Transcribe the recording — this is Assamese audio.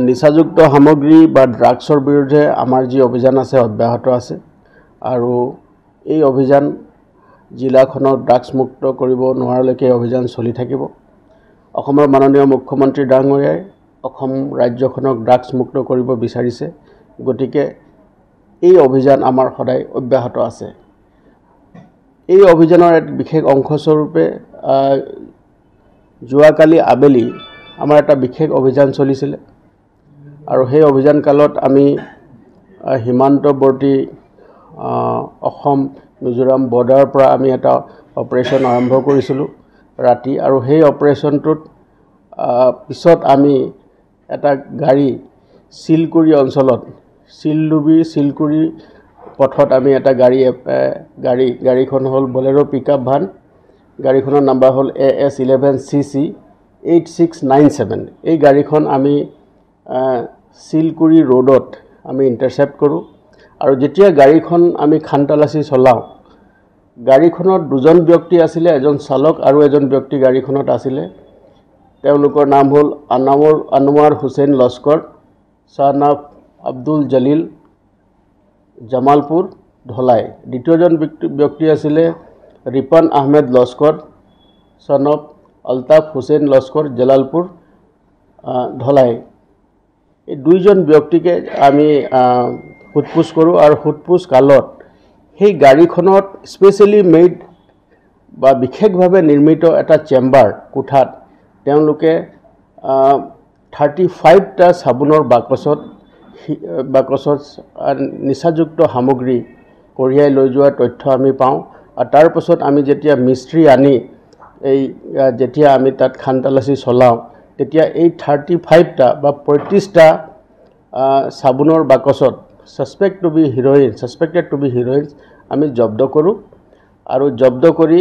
নিচাযুক্ত সামগ্ৰী বা ড্ৰাগছৰ বিৰুদ্ধে আমাৰ যি অভিযান আছে অব্যাহত আছে আৰু এই অভিযান জিলাখনক ড্ৰাগছ মুক্ত কৰিব নোৱাৰালৈকে অভিযান চলি থাকিব। অসমৰ মাননীয় মুখ্যমন্ত্ৰী ডাঙৰীয়াই অসম ৰাজ্যখনক ড্ৰাগছ মুক্ত কৰিব বিচাৰিছে, গতিকে এই অভিযান আমাৰ সদায় অব্যাহত আছে। এই অভিযানৰ এক বিশেষ অংশস্বৰূপে যোৱাকালি আবেলি আমাৰ এটা বিশেষ অভিযান চলিছিল আৰু সেই অভিযান কালত আমি সীমান্তৱৰ্তী অসম মিজোৰাম বৰ্ডাৰৰ পৰা আমি এটা অপাৰেশ্যন আৰম্ভ কৰিছিলোঁ ৰাতি, আৰু সেই অপাৰেশ্যনটোত পিছত আমি এটা গাড়ী চিলকুৰি অঞ্চলত চিলকুৰি পথত আমি এটা গাড়ীখন হ'ল বলেৰো পিকআপ ভান, গাড়ীখনৰ নাম্বাৰ হ'ল AS11CC 8697। এই গাড়ীখন আমি চিলকুৰি ৰোডত আমি ইণ্টাৰচেপ্ট কৰোঁ আৰু যেতিয়া গাড়ীখন আমি খানতালাচি চলাওঁ, গাড়ীখনত দুজন ব্যক্তি আছিলে, এজন চালক আৰু এজন ব্যক্তি গাড়ীখনত আছিলে। তেওঁলোকৰ নাম হ'ল আনোৱাৰ হুছেইন লস্কৰ, ছান অফ আব্দুল জলিল, জামালপুৰ ধলাই। দ্বিতীয়জন ব্যক্তি আছিলে ৰিপন আহমেদ লস্কৰ, ছান অফ আলতাফ হুছেইন লস্কৰ, জালালপুৰ ধলাই। এই দুইজন ব্যক্তিকে আমি সোধপোছ কৰোঁ আৰু সোধপোছ কালত সেই গাড়ীখনত স্পেচিয়েলি মেড বা বিশেষভাৱে নিৰ্মিত এটা চেম্বাৰ কোঠাত তেওঁলোকে 35টা চাবোনৰ বাকচত নিচাযুক্ত সামগ্ৰী কঢ়িয়াই লৈ যোৱাৰ তথ্য আমি পাওঁ। আৰু তাৰ পাছত আমি যেতিয়া মিস্ত্ৰী আনি যেতিয়া আমি তাত খানতালাচি চলাওঁ, তেতিয়া এই 35টা বা 35টা চাবোনৰ বাকচত ছাছপেক্টেড টু বি হিৰ'ইন আমি জব্দ কৰোঁ আৰু জব্দ কৰি